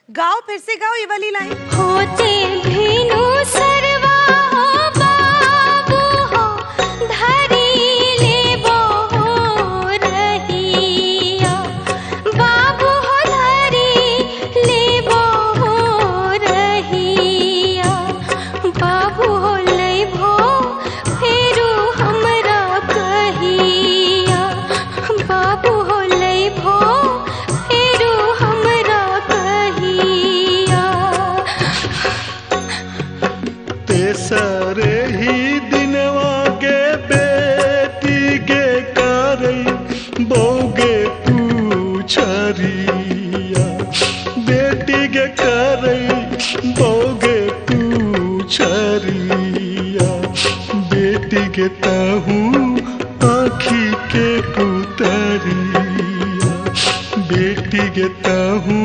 गाओ, फिर से गाओ ये वाली लाइन। होते भेनु सरवा हो बाबू हो धरी लेबो हो रहिया, बाबू हो धरी लेबो हो रहिया, बाबू हो लेबो फेरू हमरा कहिया, बाबू हो लेबो फेरू हमरा कहिया। तेसरे ही दिनवा गे बेटी गे करई बोगे तू छरिया, बेटी गे करई बोगे तू छरिया, बेटी गे तहू आँखी के पुतरिया, बेटी गे तहू